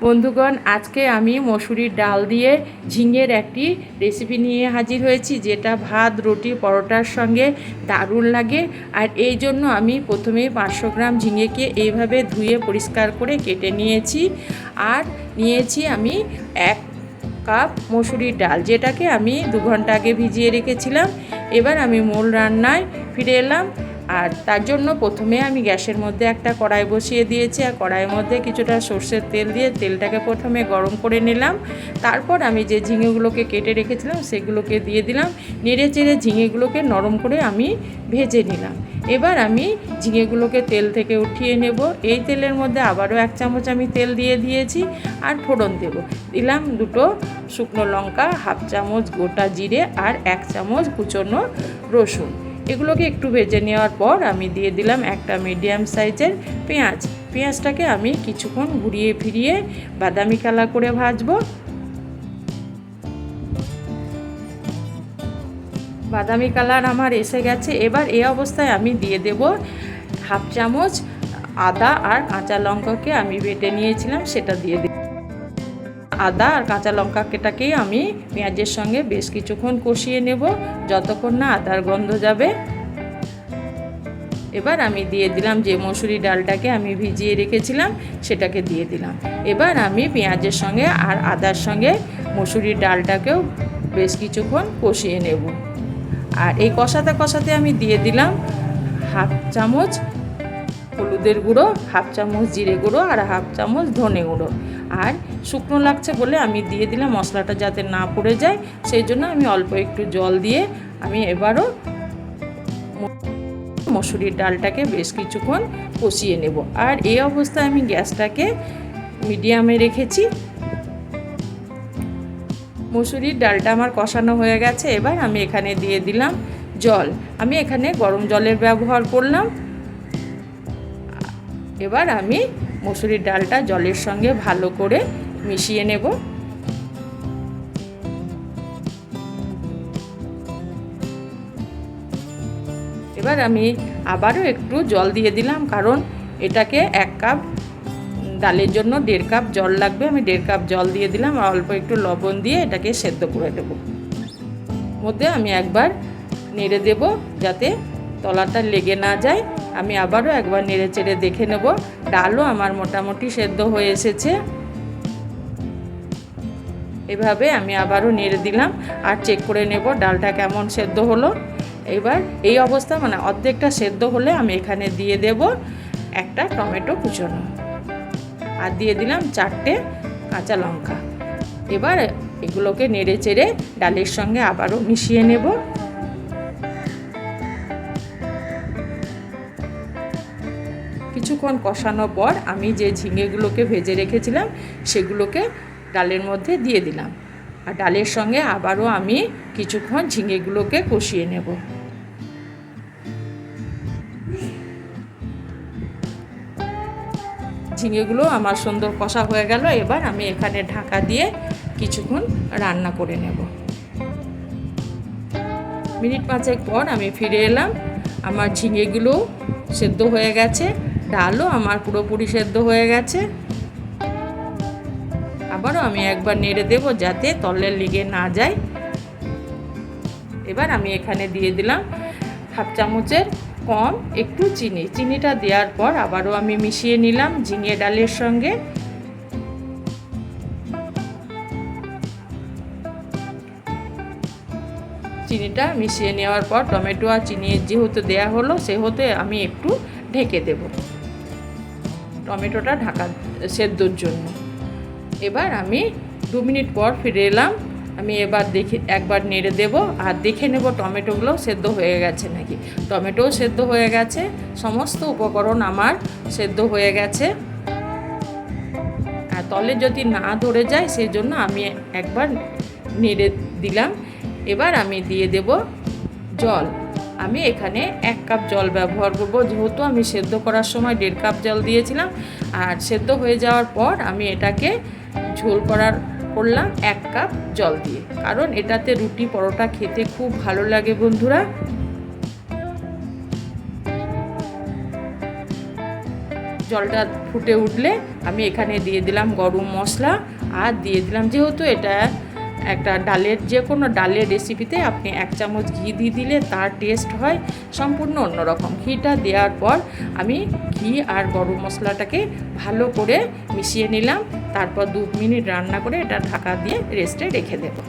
বন্ধুগণ, আজকে আমি মসুরির ডাল দিয়ে ঝিঙের একটি রেসিপি নিয়ে হাজির হয়েছি, যেটা ভাত, রুটি, পরোটার সঙ্গে দারুণ লাগে। আর এই জন্য আমি প্রথমেই 500 গ্রাম ঝিঙেকে এইভাবে ধুয়ে পরিষ্কার করে কেটে নিয়েছি। আর নিয়েছি আমি 1 কাপ মসুরির ডাল, যেটাকে আমি 2 ঘন্টা আগে ভিজিয়ে রেখেছিলাম। এবার আমি মূল রান্নায় ফিরে এলাম। আর তার জন্য প্রথমে আমি গ্যাসের মধ্যে একটা কড়াই বসিয়ে দিয়েছি, আর কড়াইয়ের মধ্যে কিছুটা সর্ষের তেল দিয়ে তেলটাকে প্রথমে গরম করে নিলাম। তারপর আমি যে ঝিঙেগুলোকে কেটে রেখেছিলাম সেগুলোকে দিয়ে দিলাম। নেড়ে চেড়ে ঝিঙেগুলোকে নরম করে আমি ভেজে নিলাম। এবার আমি ঝিঙেগুলোকে তেল থেকে উঠিয়ে নেব। এই তেলের মধ্যে আবারও 1 চামচ আমি তেল দিয়ে দিয়েছি। আর ফোড়ন দিলাম 2টো শুকনো লঙ্কা, 1/2 চামচ গোটা জিরে আর 1 চামচ কুচনো রসুন। এগুলোকে একটু ভেজে নেওয়ার পর আমি দিয়ে দিলাম একটা মিডিয়াম সাইজের পেঁয়াজটাকে আমি কিছুক্ষণ ঘুরিয়ে ফিরিয়ে বাদামি কালার করে ভাজবো। বাদামি কালার আমার এসে গেছে। এবার এই অবস্থায় আমি দিয়ে দেব 1/2 চামচ আদা আর কাঁচা লঙ্কাকে আমি বেটে নিয়েছিলাম, সেটা দিয়ে দেব। আদা আর কাঁচা লঙ্কাটাকেই আমি পেঁয়াজের সঙ্গে বেশ কিছুক্ষণ কষিয়ে নেব, যতক্ষণ না আদার গন্ধ যাবে। এবার আমি দিয়ে দিলাম যে মসুরি ডালটাকে আমি ভিজিয়ে রেখেছিলাম, সেটাকে দিয়ে দিলাম। এবার আমি পেঁয়াজের সঙ্গে আর আদার সঙ্গে মসুরির ডালটাকেও বেশ কিছুক্ষণ কষিয়ে নেব। আর এই কষাতে কষাতে আমি দিয়ে দিলাম 1/2 চামচ হলুদের গুঁড়ো, 1/2 চামচ জিরে গুঁড়ো আর 1/2 চামচ ধনে গুঁড়ো। আর শুকনো লাগছে বলে আমি দিয়ে দিলাম, মশলাটা যাতে না পুড়ে যায় সেই জন্য আমি অল্প একটু জল দিয়ে আমি এবারও মসুরির ডালটাকে বেশ কিছুক্ষণ কষিয়ে নেব। আর এই অবস্থায় আমি গ্যাসটাকে মিডিয়ামে রেখেছি। মসুরির ডালটা আমার কষানো হয়ে গেছে। এবার আমি এখানে দিয়ে দিলাম জল। আমি এখানে গরম জলের ব্যবহার করলাম। এবার আমি মসুরির ডালটা জলের সঙ্গে ভালো করে মিশিয়ে নেব। এবার আমি আবারও একটু জল দিয়ে দিলাম, কারণ এটাকে 1 কাপ ডালের জন্য 1.5 কাপ জল লাগবে। আমি 1.5 কাপ জল দিয়ে দিলাম আর অল্প একটু লবণ দিয়ে এটাকে সেদ্ধ করে দেব। মধ্যে আমি একবার নেড়ে দেব যাতে তলাটা লেগে না যায়। আমি আবারও একবার নেড়ে চেড়ে দেখে নেব। ডালও আমার মোটামুটি সেদ্ধ হয়ে এসেছে। এভাবে আমি আবারও নেড়ে দিলাম আর চেক করে নেব ডালটা কেমন সেদ্ধ হলো। এবার এই অবস্থা মানে অর্ধেকটা সেদ্ধ হলে আমি এখানে দিয়ে দেব একটা টমেটো কুচনো আর দিয়ে দিলাম 4টে কাঁচা লঙ্কা। এবার এগুলোকে নেড়ে চেড়ে ডালের সঙ্গে আবারও মিশিয়ে নেব। কিছুক্ষণ কষানোর পর আমি যে ঝিঙেগুলোকে ভেজে রেখেছিলাম সেগুলোকে ডালের মধ্যে দিয়ে দিলাম। আর ডালের সঙ্গে আবারও আমি কিছুক্ষণ ঝিঙেগুলোকে কষিয়ে নেব। ঝিঙেগুলো আমার সুন্দর কষা হয়ে গেল। এবার আমি এখানে ঢাকা দিয়ে কিছুক্ষণ রান্না করে নেব। মিনিট 5 পর আমি ফিরে এলাম। আমার ঝিঙেগুলো সেদ্ধ হয়ে গেছে, ডালও আমার পুরোপুরি সেদ্ধ হয়ে গেছে। আবারও আমি একবার নেড়ে দেব যাতে তলে লেগে না যায়। এবার আমি এখানে দিয়ে দিলাম 1/2 চামচের কম একটু চিনিটা দেওয়ার পর আবারও আমি মিশিয়ে নিলাম ঝিঙে ডালের সঙ্গে। চিনিটা মিশিয়ে নেওয়ার পর টমেটো আর চিনি যেহেতু দেওয়া হলো সেহেতু আমি একটু ঢেকে দেব টমেটোটা সেদ্ধর জন্য। এবার আমি 2 মিনিট পর ফিরে এলাম। আমি এবার একবার নেড়ে দেব আর দেখে নেব টমেটোগুলো সেদ্ধ হয়ে গেছে নাকি। টমেটোও সেদ্ধ হয়ে গেছে, সমস্ত উপকরণ আমার সেদ্ধ হয়ে গেছে। আর তলে যদি না ধরে যায় সেই জন্য আমি একবার নেড়ে দিলাম। এবার আমি দিয়ে দেব জল। আমি এখানে 1 কাপ জল ব্যবহার করব, যেহেতু আমি সেদ্ধ করার সময় 1.5 কাপ জল দিয়েছিলাম। আর সেদ্ধ হয়ে যাওয়ার পর আমি এটাকে ঝোল করলাম 1 কাপ জল দিয়ে, কারণ এটাতে রুটি পরোটা খেতে খুব ভালো লাগে বন্ধুরা। জলটা ফুটে উঠলে আমি এখানে দিয়ে দিলাম গরম মশলা আর দিয়ে দিলাম, যেহেতু এটা একটা ডালের, যে কোনো ডালের রেসিপিতে আপনি 1 চামচ ঘি দিয়ে দিলে তার টেস্ট হয় সম্পূর্ণ অন্যরকম। ঘিটা দেওয়ার পর আমি ঘি আর গরম মশলাটাকে ভালো করে মিশিয়ে নিলাম। তারপর 2 মিনিট রান্না করে এটা ঢাকা দিয়ে রেস্টে রেখে দেবো।